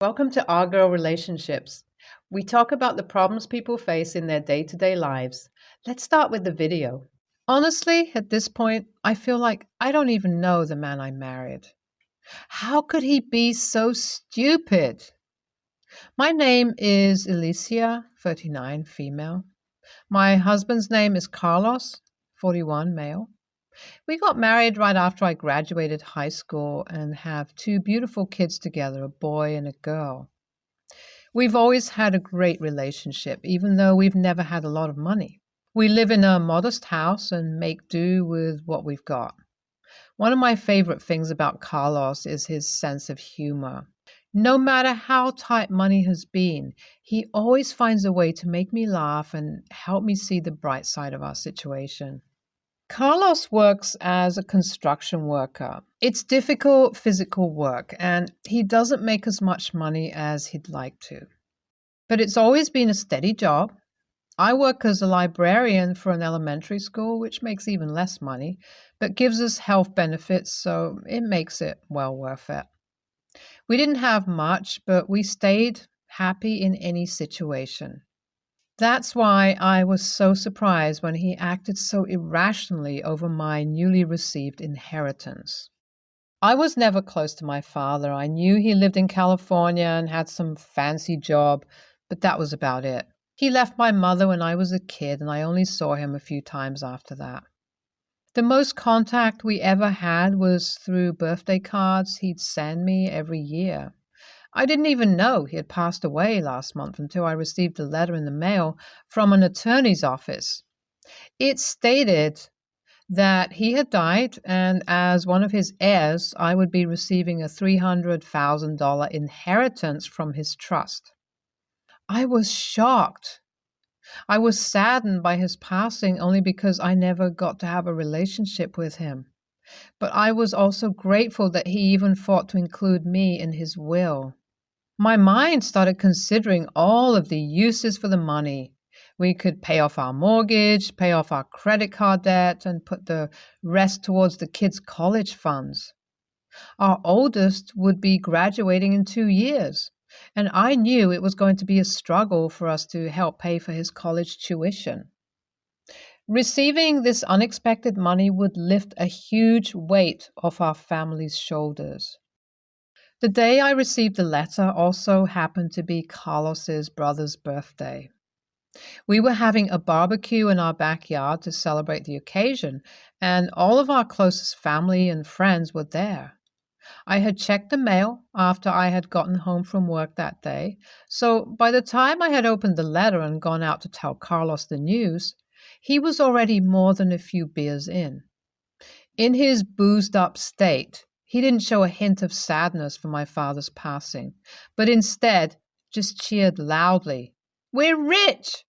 Welcome to Our Girl Relationships. We talk about the problems people face in their day-to-day lives. Let's start with the video. Honestly, at this point, I feel like I don't even know the man I married. How could he be so stupid? My name is Alicia, 39, female. My husband's name is Carlos, 41, male. We got married right after I graduated high school and have two beautiful kids together, a boy and a girl. We've always had a great relationship, even though we've never had a lot of money. We live in a modest house and make do with what we've got. One of my favorite things about Carlos is his sense of humor. No matter how tight money has been, he always finds a way to make me laugh and help me see the bright side of our situation. Carlos works as a construction worker. It's difficult physical work, and he doesn't make as much money as he'd like to. But it's always been a steady job. I work as a librarian for an elementary school, which makes even less money, but gives us health benefits, so it makes it well worth it. We didn't have much, but we stayed happy in any situation. That's why I was so surprised when he acted so irrationally over my newly received inheritance. I was never close to my father. I knew he lived in California and had some fancy job, but that was about it. He left my mother when I was a kid, and I only saw him a few times after that. The most contact we ever had was through birthday cards he'd send me every year. I didn't even know he had passed away last month until I received a letter in the mail from an attorney's office. It stated that he had died, and as one of his heirs, I would be receiving a $300,000 inheritance from his trust. I was shocked. I was saddened by his passing only because I never got to have a relationship with him. But I was also grateful that he even thought to include me in his will. My mind started considering all of the uses for the money. We could pay off our mortgage, pay off our credit card debt, and put the rest towards the kids' college funds. Our oldest would be graduating in 2 years, and I knew it was going to be a struggle for us to help pay for his college tuition. Receiving this unexpected money would lift a huge weight off our family's shoulders. The day I received the letter also happened to be Carlos's brother's birthday. We were having a barbecue in our backyard to celebrate the occasion, and all of our closest family and friends were there. I had checked the mail after I had gotten home from work that day, so by the time I had opened the letter and gone out to tell Carlos the news, he was already more than a few beers in. In his boozed-up state, he didn't show a hint of sadness for my father's passing, but instead just cheered loudly. "We're rich!"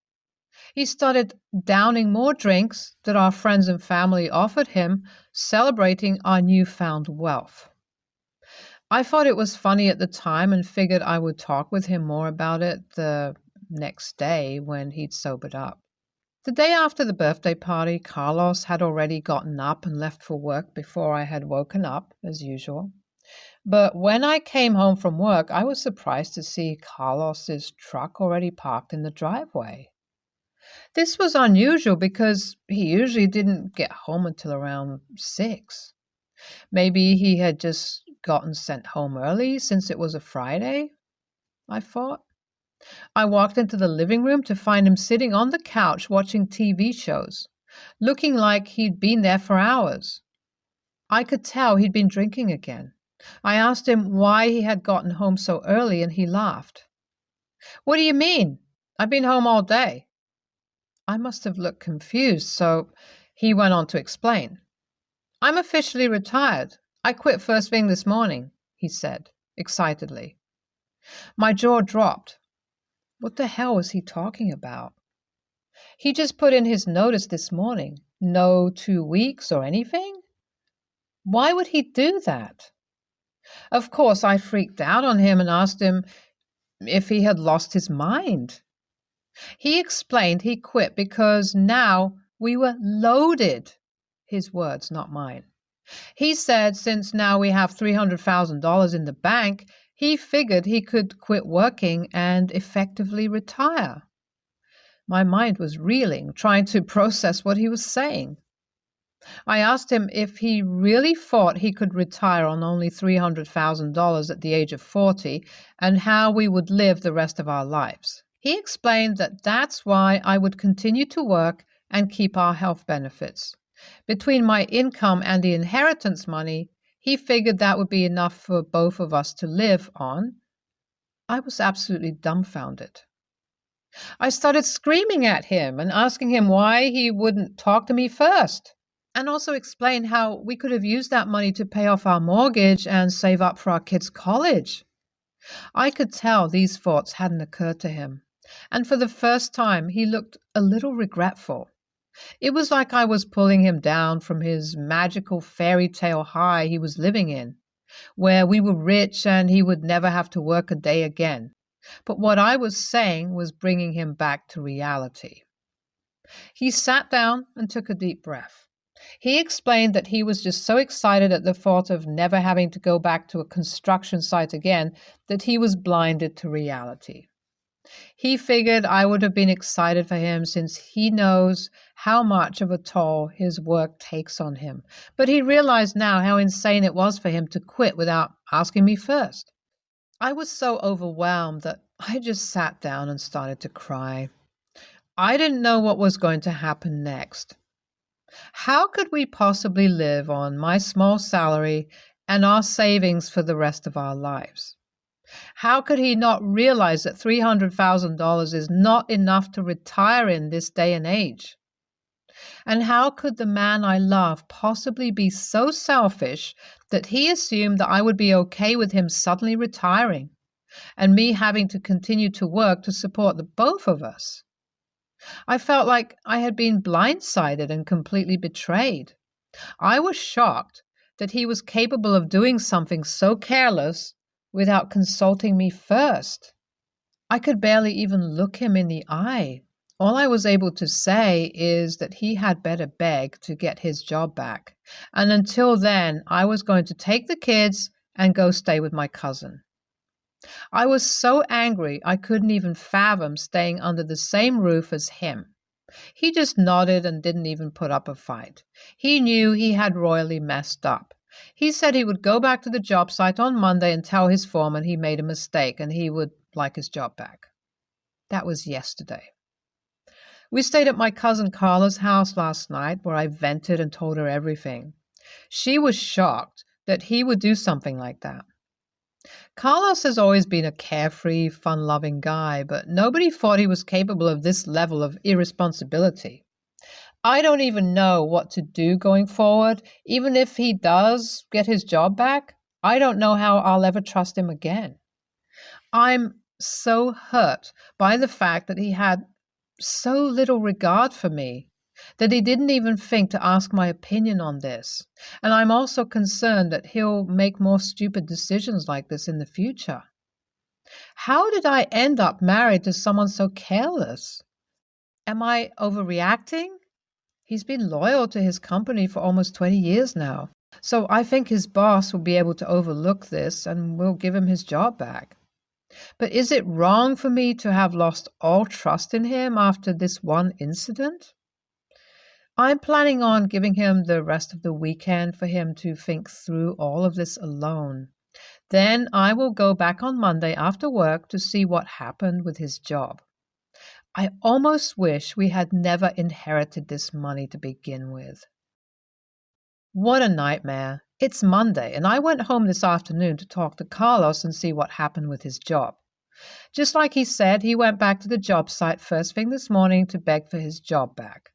He started downing more drinks that our friends and family offered him, celebrating our newfound wealth. I thought it was funny at the time and figured I would talk with him more about it the next day when he'd sobered up. The day after the birthday party, Carlos had already gotten up and left for work before I had woken up, as usual. But when I came home from work, I was surprised to see Carlos's truck already parked in the driveway. This was unusual because he usually didn't get home until around 6. Maybe he had just gotten sent home early since it was a Friday, I thought. I walked into the living room to find him sitting on the couch watching TV shows, looking like he'd been there for hours. I could tell he'd been drinking again. I asked him why he had gotten home so early, and he laughed. "What do you mean? I've been home all day." I must have looked confused, so he went on to explain. "I'm officially retired. I quit first thing this morning," he said, excitedly. My jaw dropped. What the hell was he talking about? He just put in his notice this morning. No 2 weeks or anything? Why would he do that? Of course, I freaked out on him and asked him if he had lost his mind. He explained he quit because now we were loaded. His words, not mine. He said since now we have $300,000 in the bank, He figured he could quit working and effectively retire. My mind was reeling, trying to process what he was saying. I asked him if he really thought he could retire on only $300,000 at the age of 40 and how we would live the rest of our lives. He explained that that's why I would continue to work and keep our health benefits. Between my income and the inheritance money, he figured that would be enough for both of us to live on. I was absolutely dumbfounded. I started screaming at him and asking him why he wouldn't talk to me first, and also explain how we could have used that money to pay off our mortgage and save up for our kids' college. I could tell these thoughts hadn't occurred to him, and for the first time he looked a little regretful. It was like I was pulling him down from his magical fairy tale high he was living in, where we were rich and he would never have to work a day again. But what I was saying was bringing him back to reality. He sat down and took a deep breath. He explained that he was just so excited at the thought of never having to go back to a construction site again that he was blinded to reality. He figured I would have been excited for him since he knows how much of a toll his work takes on him. But he realized now how insane it was for him to quit without asking me first. I was so overwhelmed that I just sat down and started to cry. I didn't know what was going to happen next. How could we possibly live on my small salary and our savings for the rest of our lives? How could he not realize that $300,000 is not enough to retire in this day and age? And how could the man I love possibly be so selfish that he assumed that I would be okay with him suddenly retiring and me having to continue to work to support the both of us? I felt like I had been blindsided and completely betrayed. I was shocked that he was capable of doing something so careless without consulting me first. I could barely even look him in the eye. All I was able to say is that he had better beg to get his job back, and until then I was going to take the kids and go stay with my cousin. I was so angry I couldn't even fathom staying under the same roof as him. He just nodded and didn't even put up a fight. He knew he had royally messed up. He said he would go back to the job site on Monday and tell his foreman he made a mistake and he would like his job back. That was yesterday. We stayed at my cousin Carla's house last night where I vented and told her everything. She was shocked that he would do something like that. Carlos has always been a carefree, fun-loving guy, but nobody thought he was capable of this level of irresponsibility. I don't even know what to do going forward. Even if he does get his job back, I don't know how I'll ever trust him again. I'm so hurt by the fact that he had so little regard for me, that he didn't even think to ask my opinion on this. And I'm also concerned that he'll make more stupid decisions like this in the future. How did I end up married to someone so careless? Am I overreacting? He's been loyal to his company for almost 20 years now, so I think his boss will be able to overlook this and will give him his job back. But is it wrong for me to have lost all trust in him after this one incident? I'm planning on giving him the rest of the weekend for him to think through all of this alone. Then I will go back on Monday after work to see what happened with his job. I almost wish we had never inherited this money to begin with. What a nightmare. It's Monday, and I went home this afternoon to talk to Carlos and see what happened with his job. Just like he said, he went back to the job site first thing this morning to beg for his job back.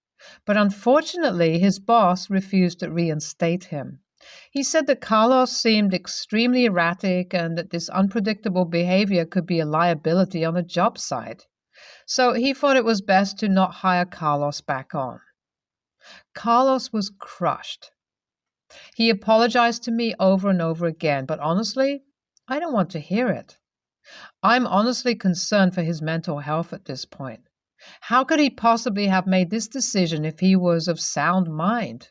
But unfortunately, his boss refused to reinstate him. He said that Carlos seemed extremely erratic and that this unpredictable behavior could be a liability on the job site. So he thought it was best to not hire Carlos back on. Carlos was crushed. He apologized to me over and over again, but honestly, I don't want to hear it. I'm honestly concerned for his mental health at this point. How could he possibly have made this decision if he was of sound mind?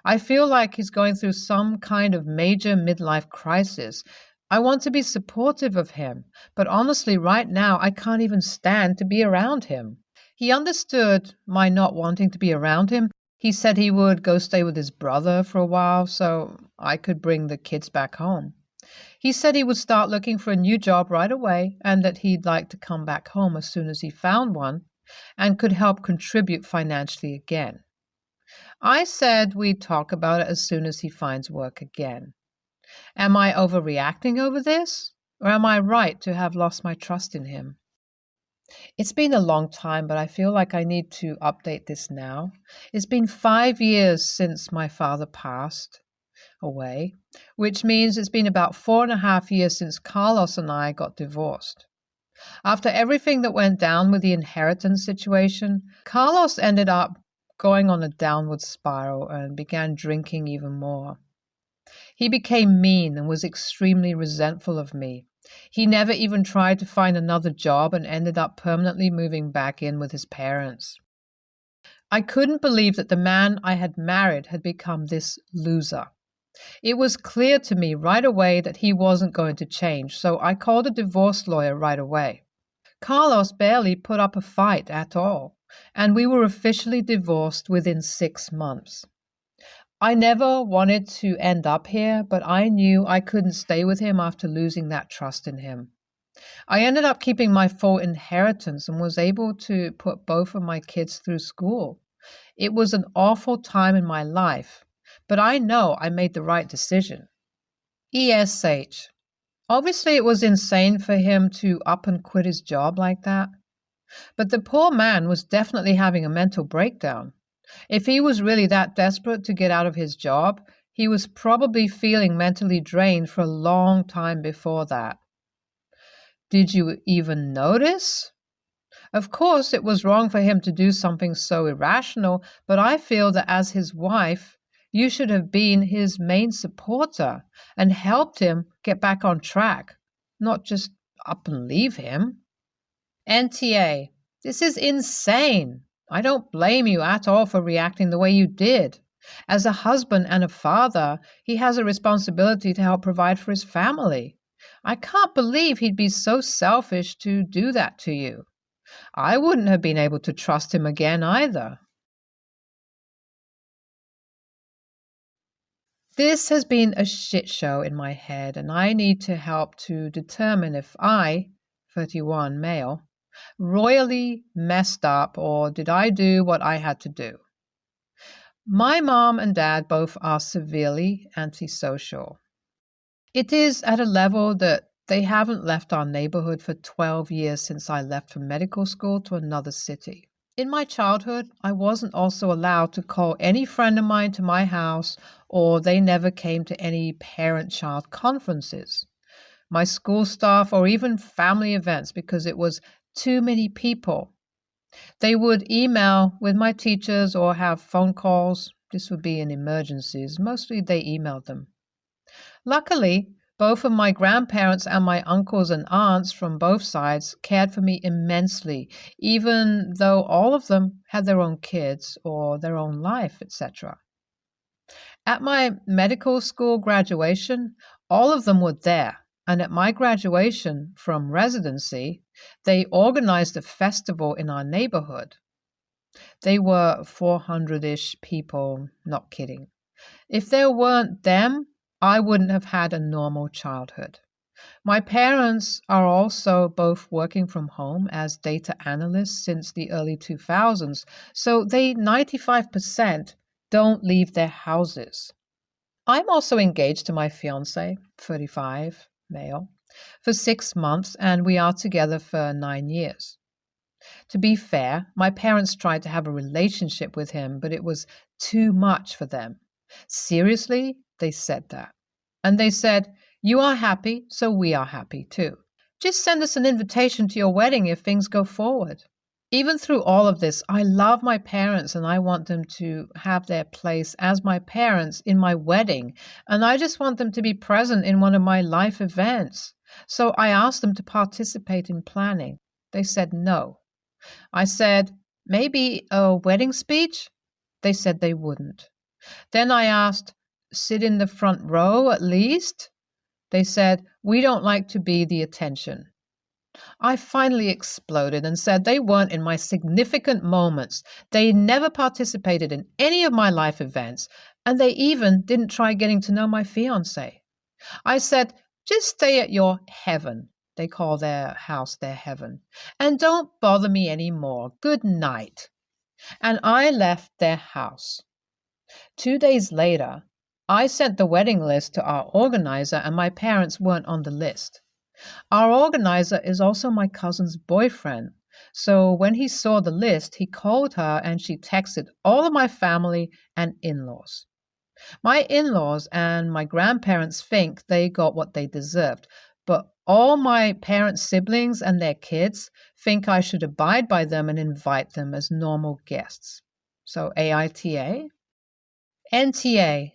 I feel like he's going through some kind of major midlife crisis. I want to be supportive of him, but honestly, right now, I can't even stand to be around him. He understood my not wanting to be around him. He said he would go stay with his brother for a while so I could bring the kids back home. He said he would start looking for a new job right away and that he'd like to come back home as soon as he found one and could help contribute financially again. I said we'd talk about it as soon as he finds work again. Am I overreacting over this? Or am I right to have lost my trust in him? It's been a long time, but I feel like I need to update this now. It's been 5 years since my father passed away, which means it's been about 4.5 years since Carlos and I got divorced. After everything that went down with the inheritance situation, Carlos ended up going on a downward spiral and began drinking even more. He became mean and was extremely resentful of me. He never even tried to find another job and ended up permanently moving back in with his parents. I couldn't believe that the man I had married had become this loser. It was clear to me right away that he wasn't going to change, so I called a divorce lawyer right away. Carlos barely put up a fight at all, and we were officially divorced within 6 months. I never wanted to end up here, but I knew I couldn't stay with him after losing that trust in him. I ended up keeping my full inheritance and was able to put both of my kids through school. It was an awful time in my life, but I know I made the right decision. ESH. Obviously, it was insane for him to up and quit his job like that. But the poor man was definitely having a mental breakdown. If he was really that desperate to get out of his job, he was probably feeling mentally drained for a long time before that. Did you even notice? Of course, it was wrong for him to do something so irrational, but I feel that as his wife, you should have been his main supporter and helped him get back on track, not just up and leave him. NTA, this is insane. I don't blame you at all for reacting the way you did. As a husband and a father, he has a responsibility to help provide for his family. I can't believe he'd be so selfish to do that to you. I wouldn't have been able to trust him again either. This has been a shit show in my head, and I need to help to determine if I, 31 male, royally messed up or did I do what I had to do. My mom and dad both are severely antisocial. It is at a level that they haven't left our neighborhood for 12 years since I left for medical school to another city. In my childhood, I wasn't also allowed to call any friend of mine to my house, or they never came to any parent-child conferences, my school staff, or even family events because it was too many people. They would email with my teachers or have phone calls. This would be in emergencies. Mostly they emailed them. Luckily, both of my grandparents and my uncles and aunts from both sides cared for me immensely, even though all of them had their own kids or their own life, etc. At my medical school graduation, all of them were there, and at my graduation from residency, they organized a festival in our neighborhood. They were 400-ish people, not kidding. If there weren't them, I wouldn't have had a normal childhood. My parents are also both working from home as data analysts since the early 2000s, so they 95% don't leave their houses. I'm also engaged to my fiancé, 35, male, for 6 months, and we are together for 9 years. To be fair, my parents tried to have a relationship with him, but it was too much for them. Seriously, they said that. And they said, you are happy, so we are happy too. Just send us an invitation to your wedding if things go forward. Even through all of this, I love my parents and I want them to have their place as my parents in my wedding. And I just want them to be present in one of my life events. So I asked them to participate in planning. They said no. I said, maybe a wedding speech? They said they wouldn't. Then I asked, sit in the front row at least? They said, "We don't like to be the attention." I finally exploded and said they weren't in my significant moments. They never participated in any of my life events, and they even didn't try getting to know my fiancé. I said, "Just stay at your heaven." They call their house their heaven. "And don't bother me anymore. Good night." And I left their house. 2 days later, I sent the wedding list to our organizer, and my parents weren't on the list. Our organizer is also my cousin's boyfriend. So when he saw the list, he called her and she texted all of my family and in-laws. My in-laws and my grandparents think they got what they deserved, but all my parents' siblings and their kids think I should abide by them and invite them as normal guests. So AITA? NTA.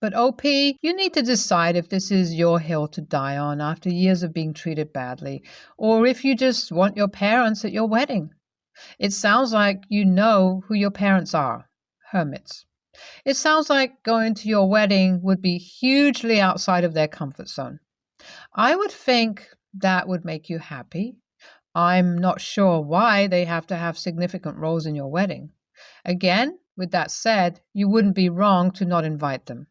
But OP, you need to decide if this is your hill to die on after years of being treated badly, or if you just want your parents at your wedding. It sounds like you know who your parents are, hermits. It sounds like going to your wedding would be hugely outside of their comfort zone. I would think that would make you happy. I'm not sure why they have to have significant roles in your wedding. Again, with that said, you wouldn't be wrong to not invite them.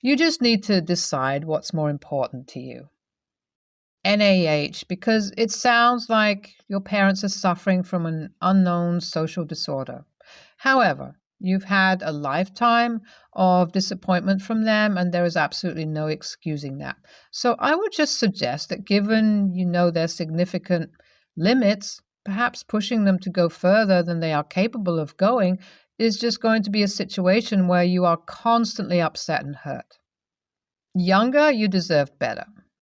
You just need to decide what's more important to you. NAH, because it sounds like your parents are suffering from an unknown social disorder. However, you've had a lifetime of disappointment from them, and there is absolutely no excusing that. So I would just suggest that given you know their significant limits, perhaps pushing them to go further than they are capable of going is just going to be a situation where you are constantly upset and hurt. Younger, you deserve better.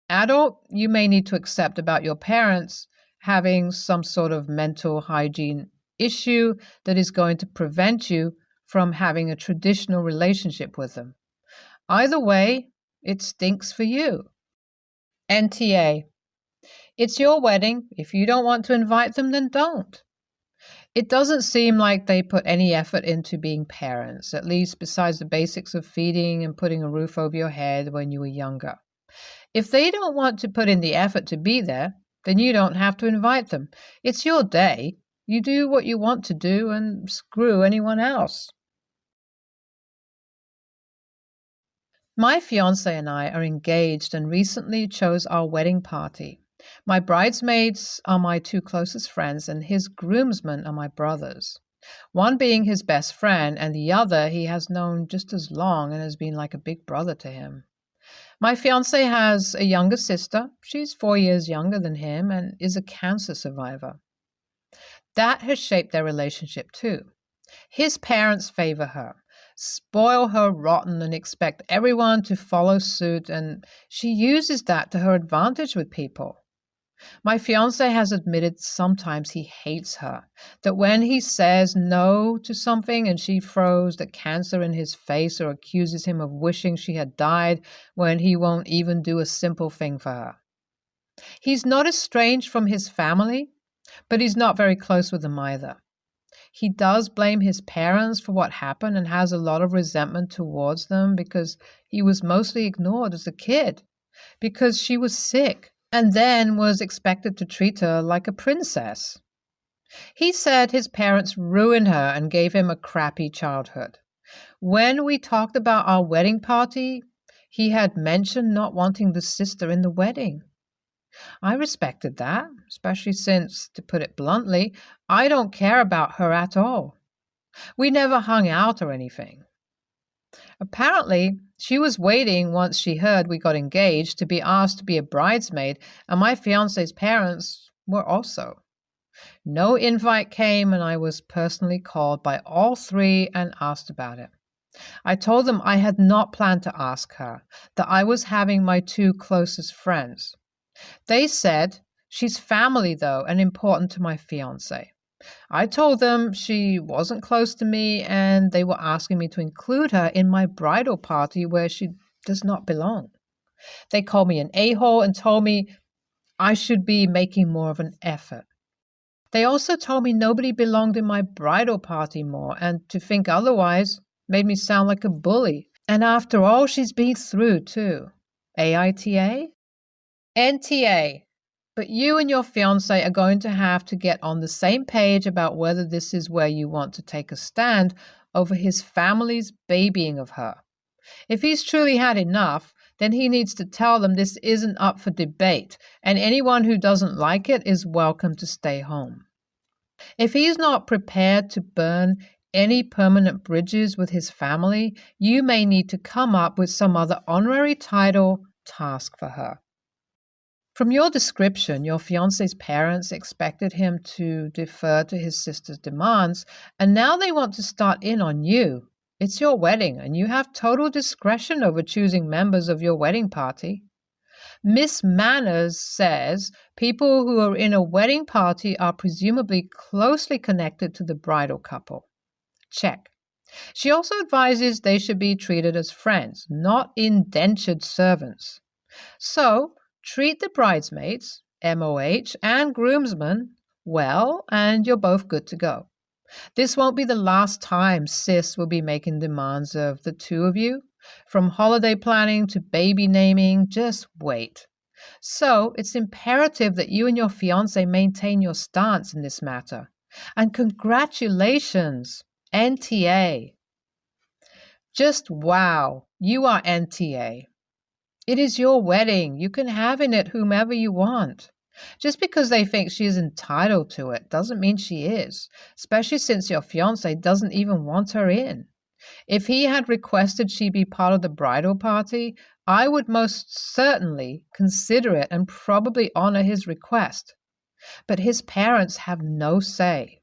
Adult, you may need to accept about your parents having some sort of mental hygiene issue that is going to prevent you from having a traditional relationship with them. Either way, it stinks for you. NTA. It's your wedding. If you don't want to invite them, then don't. It doesn't seem like they put any effort into being parents, at least besides the basics of feeding and putting a roof over your head when you were younger. If they don't want to put in the effort to be there, then you don't have to invite them. It's your day. You do what you want to do and screw anyone else. My fiancé and I are engaged and recently chose our wedding party. My bridesmaids are my two closest friends, and his groomsmen are my brothers. One being his best friend, and the other he has known just as long and has been like a big brother to him. My fiancé has a younger sister. She's 4 years younger than him and is a cancer survivor. That has shaped their relationship too. His parents favor her, spoil her rotten, and expect everyone to follow suit, and she uses that to her advantage with people. My fiancé has admitted sometimes he hates her, that when he says no to something and she throws the cancer in his face or accuses him of wishing she had died when he won't even do a simple thing for her. He's not estranged from his family, but he's not very close with them either. He does blame his parents for what happened and has a lot of resentment towards them because he was mostly ignored as a kid, because she was sick and then was expected to treat her like a princess. He said his parents ruined her and gave him a crappy childhood. When we talked about our wedding party, he had mentioned not wanting the sister in the wedding. I respected that, especially since, to put it bluntly, I don't care about her at all. We never hung out or anything. Apparently, she was waiting once she heard we got engaged to be asked to be a bridesmaid, and my fiancé's parents were also. No invite came, and I was personally called by all three and asked about it. I told them I had not planned to ask her, that I was having my two closest friends. They said, she's family though and important to my fiancé. I told them she wasn't close to me and they were asking me to include her in my bridal party where she does not belong. They called me an a-hole and told me I should be making more of an effort. They also told me nobody belonged in my bridal party more, and to think otherwise made me sound like a bully. And after all she's been through too. AITA? NTA. But you and your fiance are going to have to get on the same page about whether this is where you want to take a stand over his family's babying of her. If he's truly had enough, then he needs to tell them this isn't up for debate, and anyone who doesn't like it is welcome to stay home. If he's not prepared to burn any permanent bridges with his family, you may need to come up with some other honorary title task for her. From your description, your fiancé's parents expected him to defer to his sister's demands, and now they want to start in on you. It's your wedding, and you have total discretion over choosing members of your wedding party. Miss Manners says people who are in a wedding party are presumably closely connected to the bridal couple. Check. She also advises they should be treated as friends, not indentured servants. So, treat the bridesmaids, MOH, and groomsmen well, and you're both good to go. This won't be the last time Sis will be making demands of the two of you. From holiday planning to baby naming, just wait. So, it's imperative that you and your fiancé maintain your stance in this matter. And congratulations, NTA. Just wow, you are NTA. It is your wedding. You can have in it whomever you want. Just because they think she is entitled to it doesn't mean she is, especially since your fiancé doesn't even want her in. If he had requested she be part of the bridal party, I would most certainly consider it and probably honor his request. But his parents have no say.